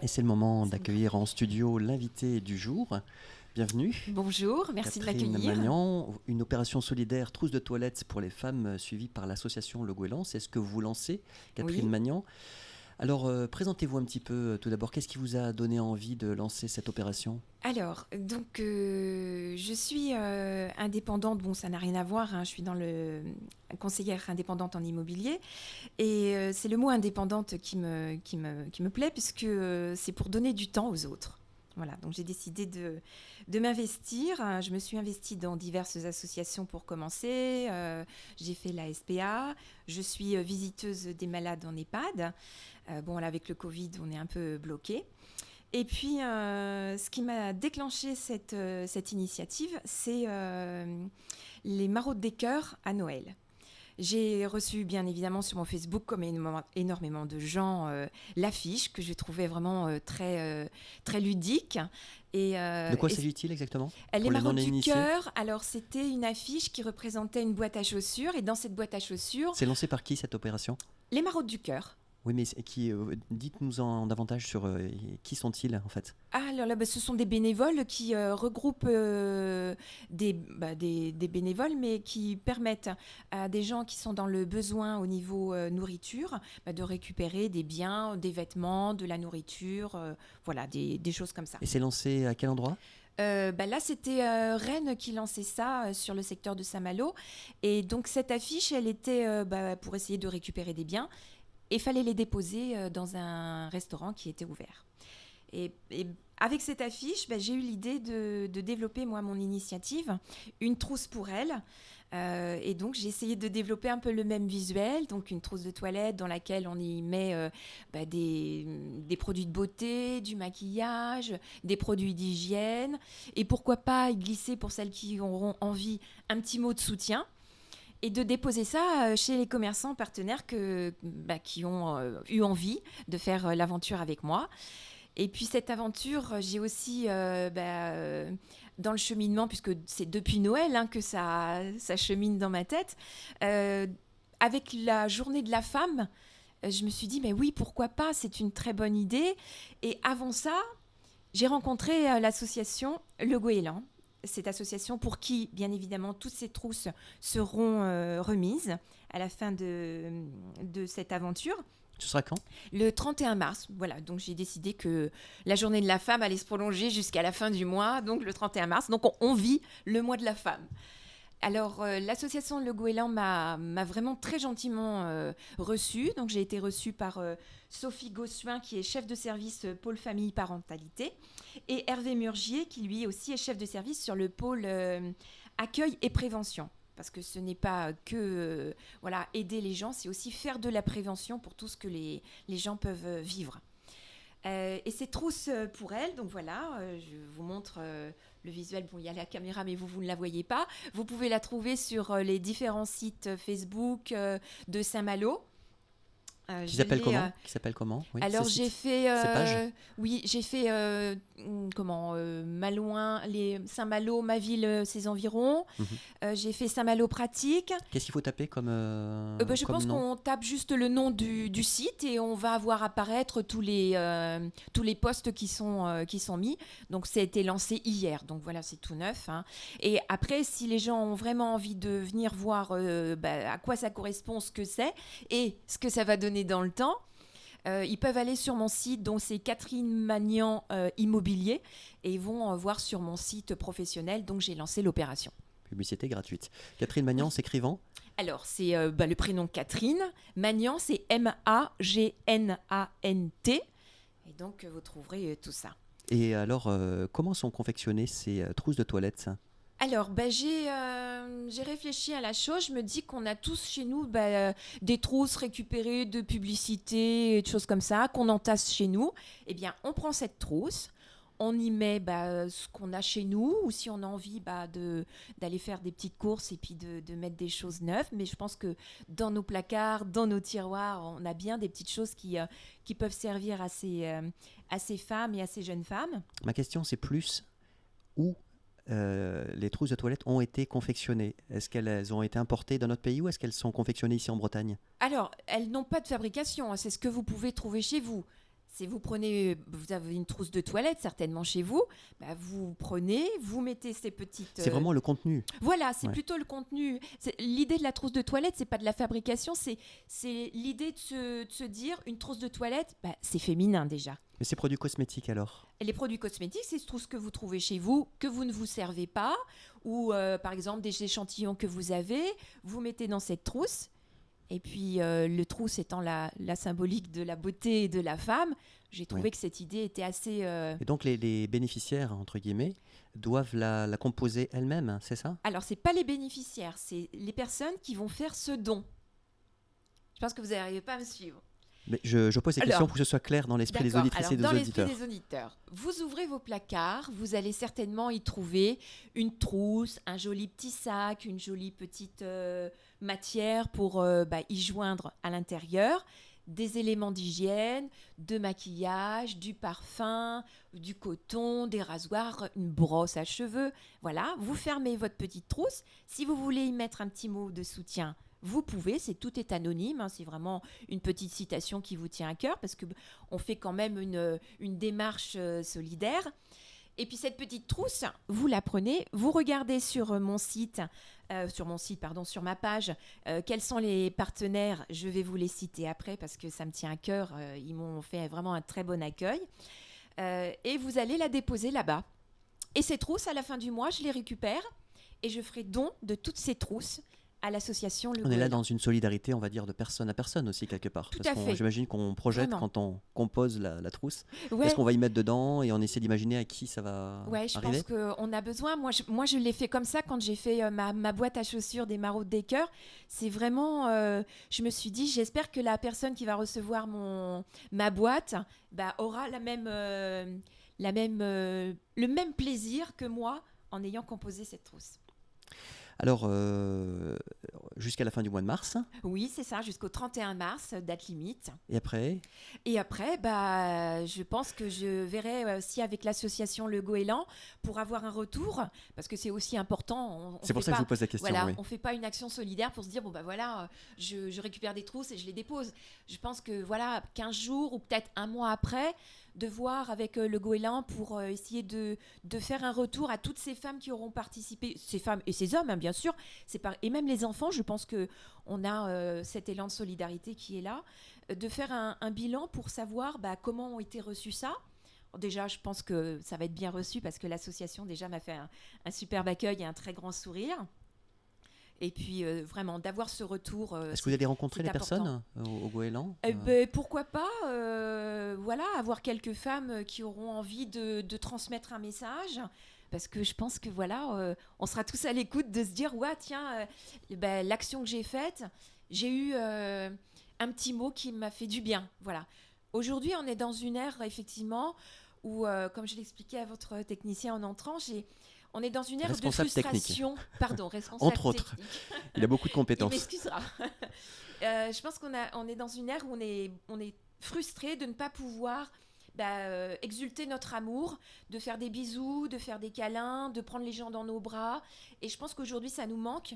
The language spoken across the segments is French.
Et c'est le moment d'accueillir en studio l'invité du jour. Bienvenue. Bonjour, merci de Catherine m'accueillir. Magnan, une opération solidaire trousse de toilettes pour les femmes suivie par l'association Le Goéland. C'est ce que vous lancez, Catherine Oui. Magnan. Alors, présentez-vous un petit peu tout d'abord. Qu'est-ce qui vous a donné envie de lancer cette opération ? Alors, donc, je suis indépendante. Bon, ça n'a rien à voir, hein, je suis dans le conseillère indépendante en immobilier. Et c'est le mot indépendante qui me plaît, puisque c'est pour donner du temps aux autres. Voilà, donc j'ai décidé de m'investir. Je me suis investie dans diverses associations pour commencer. J'ai fait la SPA. Je suis visiteuse des malades en EHPAD. Bon, là, avec le Covid, on est un peu bloqué. Et puis, ce qui m'a déclenché cette initiative, c'est les maraudes des cœurs à Noël. J'ai reçu, bien évidemment, sur mon Facebook, comme énormément de gens, l'affiche que je trouvais vraiment très ludique. De quoi s'agit-il exactement ? Les Pour les maraudes du non-initiés ? cœur, alors c'était une affiche qui représentait une boîte à chaussures. Et dans cette boîte à chaussures, C'est lancé par qui cette opération ? les maraudes du cœur. Oui, mais dites-nous en davantage sur qui sont-ils en fait ? Ah, alors là, ce sont des bénévoles qui regroupent des bénévoles, mais qui permettent à des gens qui sont dans le besoin au niveau nourriture de récupérer des biens, des vêtements, de la nourriture, voilà, des choses comme ça. Et c'est lancé à quel endroit ? Là, c'était Rennes qui lançait ça sur le secteur de Saint-Malo. Et donc, cette affiche, elle était pour essayer de récupérer des biens. Et il fallait les déposer dans un restaurant qui était ouvert. Et avec cette affiche, j'ai eu l'idée de développer, moi, mon initiative, une trousse pour elle. Et donc, j'ai essayé de développer un peu le même visuel, donc une trousse de toilette dans laquelle on y met des produits de beauté, du maquillage, des produits d'hygiène. Et pourquoi pas y glisser, pour celles qui auront envie, un petit mot de soutien. Et de déposer ça chez les commerçants partenaires qui ont eu envie de faire l'aventure avec moi. Et puis cette aventure, j'ai aussi, dans le cheminement, puisque c'est depuis Noël que ça chemine dans ma tête, avec la journée de la femme, je me suis dit, mais oui, pourquoi pas, c'est une très bonne idée. Et avant ça, j'ai rencontré l'association Le Goéland. Cette association pour qui, bien évidemment, toutes ces trousses seront remises à la fin de cette aventure. Ce sera quand ? Le 31 mars, voilà. Donc, j'ai décidé que la journée de la femme allait se prolonger jusqu'à la fin du mois, donc le 31 mars. Donc, on vit le mois de la femme. Alors, l'association Le Goéland m'a vraiment très gentiment reçue. Donc, j'ai été reçue par Sophie Gossuin, qui est chef de service pôle famille parentalité, et Hervé Murgier, qui lui aussi est chef de service sur le pôle accueil et prévention. Parce que ce n'est pas que aider les gens, c'est aussi faire de la prévention pour tout ce que les gens peuvent vivre. Et ces trousses pour elle, donc voilà, je vous montre le visuel. Bon, il y a la caméra, mais vous ne la voyez pas. Vous pouvez la trouver sur les différents sites Facebook de Saint-Malo. Qui s'appelle comment ? Oui, alors j'ai fait Malouin, Saint-Malo, ma ville, ses environs. J'ai fait Saint-Malo pratique. Qu'est-ce qu'il faut taper comme Je comme pense nom ? qu'on tape juste le nom du site et on va voir apparaître tous les posts qui sont mis. Donc ça a été lancé hier, donc voilà, c'est tout neuf. Et après, si les gens ont vraiment envie de venir voir à quoi ça correspond, ce que c'est et ce que ça va donner dans le temps, ils peuvent aller sur mon site, donc c'est Catherine Magnan Immobilier, et ils vont voir sur mon site professionnel, donc j'ai lancé l'opération. Publicité gratuite. Catherine Magnan, s'écrivant ? Alors, c'est le prénom Catherine. Magnan, c'est Magnant. Et donc, vous trouverez tout ça. Et alors, comment sont confectionnées ces trousses de toilettes ? Alors, j'ai réfléchi à la chose. Je me dis qu'on a tous chez nous des trousses récupérées de publicité, et de choses comme ça, qu'on entasse chez nous. Eh bien, on prend cette trousse, on y met ce qu'on a chez nous, ou si on a envie d'aller faire des petites courses et puis de mettre des choses neuves. Mais je pense que dans nos placards, dans nos tiroirs, on a bien des petites choses qui peuvent servir à ces femmes et à ces jeunes femmes. Ma question, c'est plus où les trousses de toilette ont été confectionnées. Est-ce qu'elles ont été importées dans notre pays ou est-ce qu'elles sont confectionnées ici en Bretagne ? Alors, elles n'ont pas de fabrication, c'est ce que vous pouvez trouver chez vous. C'est vous avez une trousse de toilette certainement chez vous, bah, vous prenez, vous mettez ces petites... C'est vraiment le contenu. Voilà, c'est Ouais. plutôt le contenu. L'idée de la trousse de toilette, c'est pas de la fabrication, c'est l'idée de se dire, une trousse de toilette, bah, c'est féminin déjà. Mais ces produits cosmétiques alors? Et les produits cosmétiques, c'est tout ce que vous trouvez chez vous, que vous ne vous servez pas, ou par exemple des échantillons que vous avez, vous mettez dans cette trousse. Et puis le trousse étant la symbolique de la beauté de la femme, j'ai trouvé Oui. que cette idée était assez... Et donc les bénéficiaires, entre guillemets, doivent la composer elles-mêmes, c'est ça? Alors, c'est pas les bénéficiaires, c'est les personnes qui vont faire ce don. Je pense que vous n'arrivez pas à me suivre. Mais je pose ces Alors, questions pour que ce soit clair dans l'esprit des D'accord. auditrices Alors, et des dans l'esprit auditeurs. des auditeurs, vous ouvrez vos placards, vous allez certainement y trouver une trousse, un joli petit sac, une jolie petite matière pour y joindre à l'intérieur, des éléments d'hygiène, de maquillage, du parfum, du coton, des rasoirs, une brosse à cheveux. Voilà, vous fermez votre petite trousse. Si vous voulez y mettre un petit mot de soutien, vous pouvez, tout est anonyme, hein, c'est vraiment une petite citation qui vous tient à cœur parce qu'on fait quand même une démarche solidaire. Et puis cette petite trousse, vous la prenez, vous regardez sur sur ma page, quels sont les partenaires, je vais vous les citer après parce que ça me tient à cœur, ils m'ont fait vraiment un très bon accueil. Et vous allez la déposer là-bas. Et ces trousses, à la fin du mois, je les récupère et je ferai don de toutes ces trousses à l'association Le On est là Goéland. dans une solidarité, on va dire, de personne à personne aussi, quelque part. Tout Parce à fait. j'imagine qu'on projette Vraiment. quand on compose la trousse. Ouais, Qu'est-ce qu'on va y mettre dedans et on essaie d'imaginer à qui ça va ouais, je arriver. pense qu'on a besoin. Moi, je l'ai fait comme ça quand j'ai fait ma boîte à chaussures des Maraudes des Cœurs. C'est vraiment, je me suis dit, j'espère que la personne qui va recevoir ma boîte aura le même plaisir que moi en ayant composé cette trousse. Alors, jusqu'à la fin du mois de mars. Oui, c'est ça, jusqu'au 31 mars, date limite. Et après, Et après, je pense que je verrai aussi avec l'association Le Goéland pour avoir un retour, parce que c'est aussi important. c'est pour ça que je vous pose la question. Voilà, Oui. on fait pas une action solidaire pour se dire, je récupère des trousses et je les dépose. Je pense que 15 jours ou peut-être un mois après, de voir avec le Goéland pour essayer de faire un retour à toutes ces femmes qui auront participé, ces femmes et ces hommes, hein, bien sûr, et même les enfants, je pense qu'on a cet élan de solidarité qui est là, de faire un bilan pour savoir comment ont été reçus ça. Déjà, je pense que ça va être bien reçu parce que l'association déjà m'a fait un superbe accueil et un très grand sourire. Et puis vraiment d'avoir ce retour. Est-ce que vous allez rencontrer c'est les personnes au Goéland pourquoi pas avoir quelques femmes qui auront envie de transmettre un message. Parce que je pense que on sera tous à l'écoute de se dire tiens, l'action que j'ai faite, j'ai eu un petit mot qui m'a fait du bien. Voilà. Aujourd'hui, on est dans une ère effectivement où, comme je l'expliquais à votre technicien en entrant, on est dans une ère de Responsable frustration. Pardon, responsable Entre autres. technique. Il a beaucoup de Il compétences. m'excusera. Je pense qu'on est dans une ère où on est frustré de ne pas pouvoir exulter notre amour, de faire des bisous, de faire des câlins, de prendre les gens dans nos bras. Et je pense qu'aujourd'hui, ça nous manque.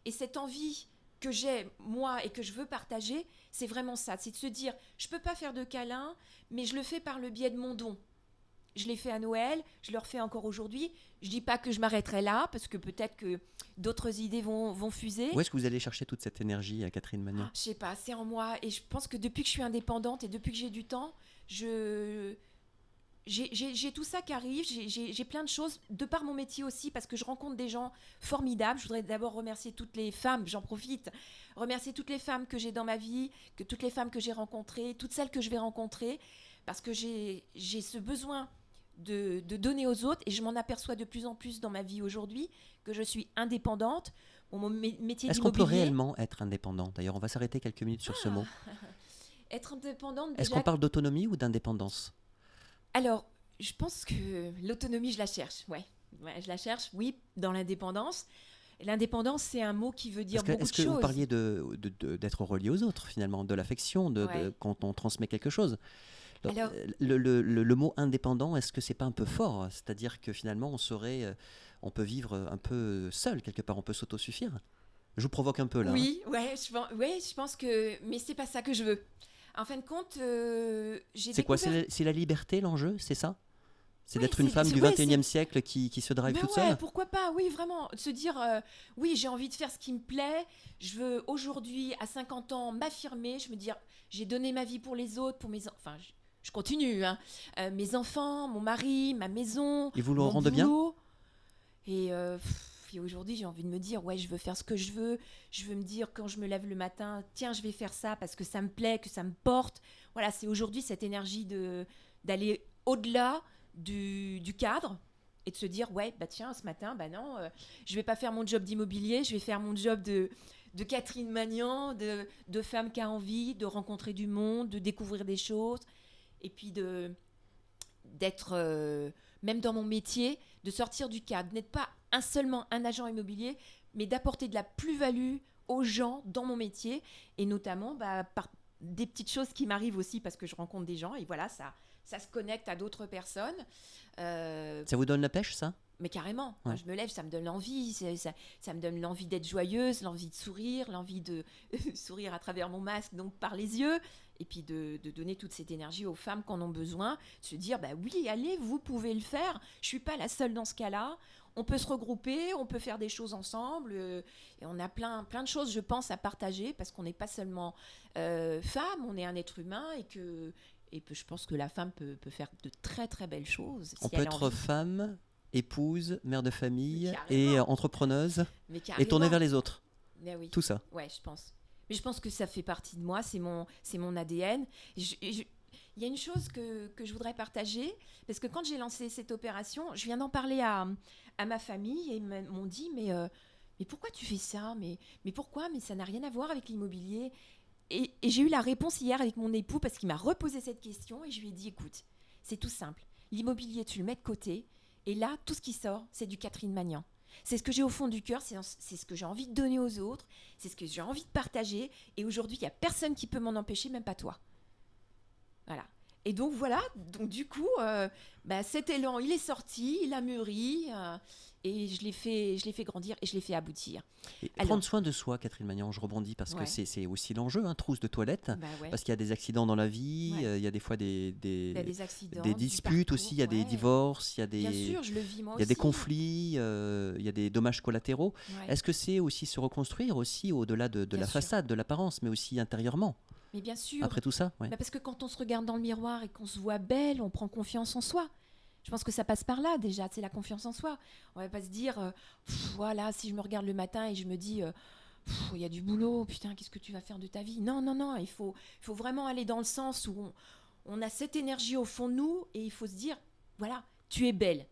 Et cette envie que j'ai, moi, et que je veux partager, c'est vraiment ça. C'est de se dire, je ne peux pas faire de câlins, mais je le fais par le biais de mon don. Je l'ai fait à Noël, je le refais encore aujourd'hui. Je ne dis pas que je m'arrêterai là, parce que peut-être que d'autres idées vont fuser. Où est-ce que vous allez chercher toute cette énergie, Catherine Magnan? Je sais pas, c'est en moi. Et je pense que depuis que je suis indépendante et depuis que j'ai du temps, j'ai tout ça qui arrive. J'ai plein de choses, de par mon métier aussi, parce que je rencontre des gens formidables. Je voudrais d'abord remercier toutes les femmes, j'en profite, remercier toutes les femmes que j'ai dans ma vie, toutes les femmes que j'ai rencontrées, toutes celles que je vais rencontrer, parce que j'ai ce besoin de donner aux autres, et je m'en aperçois de plus en plus dans ma vie aujourd'hui, que je suis indépendante. Mon métier d'immobilier... Est-ce qu'on peut réellement être indépendant? D'ailleurs, on va s'arrêter quelques minutes sur ce mot. Être indépendante, Est-ce déjà... qu'on parle d'autonomie ou d'indépendance? Alors, je pense que l'autonomie, je la cherche, je la cherche, oui, dans l'indépendance. L'indépendance, c'est un mot qui veut dire beaucoup de choses. Est-ce que vous parliez d'être relié aux autres, finalement, de l'affection, quand on transmet quelque chose? Alors, le mot indépendant, est-ce que c'est pas un peu fort? C'est-à-dire que finalement, on peut vivre un peu seul quelque part, on peut s'autosuffire. Je vous provoque un peu là. Oui, je pense que, mais c'est pas ça que je veux. En fin de compte, j'ai C'est quoi? découvert... C'est la liberté, l'enjeu? C'est ça? C'est Oui, d'être une femme du ouais, 21e siècle qui se drive mais toute ouais, seule? pourquoi pas? Oui, vraiment. Se dire, oui, j'ai envie de faire ce qui me plaît. Je veux aujourd'hui, à 50 ans, m'affirmer. Je me dire, j'ai donné ma vie pour les autres, pour mes... Enfin, je continue. Hein. Mes enfants, mon mari, ma maison, Et vous le mon rendez bien? boulot. Et aujourd'hui, j'ai envie de me dire, ouais, je veux faire ce que je veux. Je veux me dire, quand je me lève le matin, tiens, je vais faire ça parce que ça me plaît, que ça me porte. Voilà, c'est aujourd'hui cette énergie d'aller au-delà du cadre et de se dire, ouais, bah tiens, ce matin, bah non, je vais pas faire mon job d'immobilier, je vais faire mon job de Catherine Magnan, de femme qui a envie de rencontrer du monde, de découvrir des choses, et puis d'être, même dans mon métier, de sortir du cadre, n'être pas seulement un agent immobilier, mais d'apporter de la plus-value aux gens dans mon métier, et notamment par des petites choses qui m'arrivent aussi parce que je rencontre des gens, et voilà, ça se connecte à d'autres personnes. Ça vous donne la pêche, ça? Mais carrément, ouais. Quand je me lève, ça me donne l'envie, ça me donne l'envie d'être joyeuse, l'envie de sourire, l'envie de sourire à travers mon masque, donc par les yeux, et puis de donner toute cette énergie aux femmes qui en ont besoin, de se dire, bah oui, allez, vous pouvez le faire, je suis pas la seule dans ce cas-là, on peut se regrouper, on peut faire des choses ensemble, et on a plein de choses, je pense, à partager, parce qu'on n'est pas seulement femme, on est un être humain, et je pense que la femme peut faire de très très belles choses. On peut être femme, épouse, mère de famille et entrepreneuse et tourner vers les autres. Mais oui. Tout ça. Ouais, je pense. Mais je pense que ça fait partie de moi, c'est mon ADN. Il y a une chose que je voudrais partager, parce que quand j'ai lancé cette opération, je viens d'en parler à ma famille et ils m'ont dit, mais pourquoi tu fais ça? Mais pourquoi? Mais ça n'a rien à voir avec l'immobilier. Et j'ai eu la réponse hier avec mon époux parce qu'il m'a reposé cette question et je lui ai dit, écoute, c'est tout simple. L'immobilier, tu le mets de côté et là, tout ce qui sort, c'est du Catherine Magnan. C'est ce que j'ai au fond du cœur, c'est ce que j'ai envie de donner aux autres, c'est ce que j'ai envie de partager et aujourd'hui, il n'y a personne qui peut m'en empêcher, même pas toi. Voilà. Et donc voilà, du coup, cet élan, il est sorti, il a mûri et je l'ai fait grandir et je l'ai fait aboutir. Et prendre soin de soi, Catherine Magnan, je rebondis parce que c'est aussi l'enjeu, trousse de toilette, parce qu'il y a des accidents dans la vie, il y a des fois des accidents, des disputes parcours, aussi, il y a des divorces, il y a des, bien sûr, je le vis moi il y a des conflits, il y a des dommages collatéraux. Est-ce que c'est aussi se reconstruire aussi au-delà de la façade, de l'apparence, mais aussi intérieurement? Mais bien sûr. Après tout ça, parce que quand on se regarde dans le miroir et qu'on se voit belle, on prend confiance en soi. Je pense que ça passe par là déjà, c'est la confiance en soi. On va pas se dire, voilà, si je me regarde le matin et je me dis, il y a du boulot, putain, qu'est-ce que tu vas faire de ta vie? Non, il faut vraiment aller dans le sens où on a cette énergie au fond de nous et il faut se dire, voilà, tu es belle,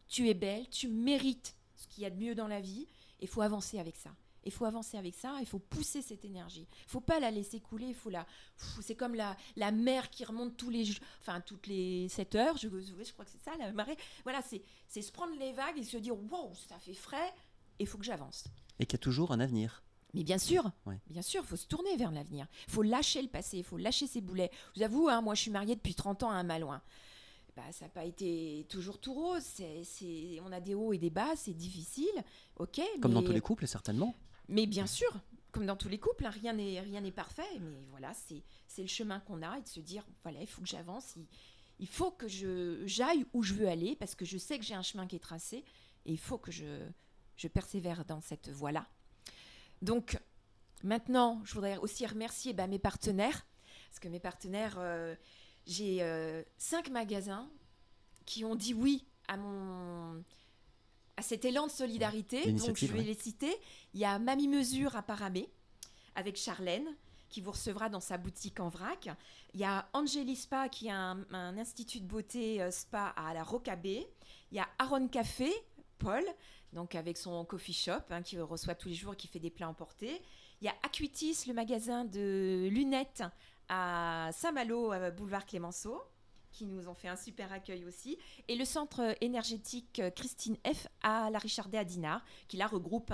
tu mérites ce qu'il y a de mieux dans la vie et il faut avancer avec ça. Il faut avancer avec ça, il faut pousser cette énergie. Il ne faut pas la laisser couler, c'est comme la mer qui remonte toutes les 7 heures, je crois que c'est ça, la marée. Voilà, c'est se prendre les vagues et se dire, wow, ça fait frais, et il faut que j'avance. Et qu'il y a toujours un avenir. Mais bien sûr, il faut se tourner vers l'avenir. Il faut lâcher le passé, il faut lâcher ses boulets. Je vous avoue, moi je suis mariée depuis 30 ans à un Malouin. Ça n'a pas été toujours tout rose, on a des hauts et des bas, c'est difficile, ok. Comme dans tous les couples, certainement. Mais bien sûr, comme dans tous les couples, rien n'est parfait, mais voilà, c'est le chemin qu'on a et de se dire, voilà, il faut que j'avance, il faut que j'aille où je veux aller parce que je sais que j'ai un chemin qui est tracé et il faut que je persévère dans cette voie-là. Donc, maintenant, je voudrais aussi remercier mes partenaires, parce que mes partenaires, j'ai 5 magasins qui ont dit oui à cet élan de solidarité, donc je vais les citer. Il y a Mamie Mesure à Paramé, avec Charlène, qui vous recevra dans sa boutique en vrac. Il y a Angeli Spa, qui a un institut de beauté spa à la Rocabée. Il y a Aaron Café, Paul, donc avec son coffee shop, qui reçoit tous les jours et qui fait des plats emportés. Il y a Acuitis, le magasin de lunettes à Saint-Malo, boulevard Clémenceau, qui nous ont fait un super accueil aussi, et le centre énergétique Christine F à la Richardet à Dinard, qui là regroupe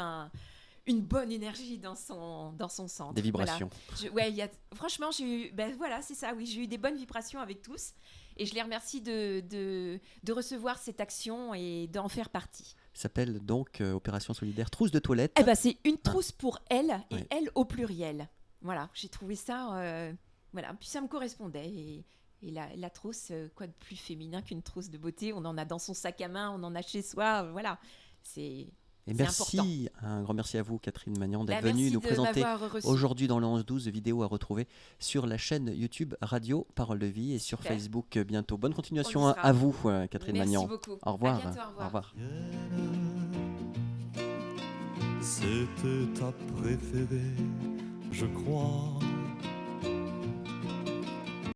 une bonne énergie dans son centre. Des vibrations. Voilà. Franchement, j'ai eu, c'est ça, oui, j'ai eu des bonnes vibrations avec tous, et je les remercie de recevoir cette action et d'en faire partie. Ça s'appelle donc Opération Solidaire Trousse de Toilette. C'est une trousse pour elle, et elle au pluriel. Voilà, j'ai trouvé ça voilà, puis ça me correspondait. Et la trousse, quoi de plus féminin qu'une trousse de beauté? On en a dans son sac à main, on en a chez soi, voilà. C'est merci, important. un grand merci à vous, Catherine Magnan, d'être venue nous présenter aujourd'hui dans le 11-12 vidéos à retrouver sur la chaîne YouTube Radio Parole de Vie et sur Facebook bientôt. Bonne continuation à vous, Catherine Magnan. Merci beaucoup. Au revoir. À bientôt, au revoir. C'était ta préférée, je crois.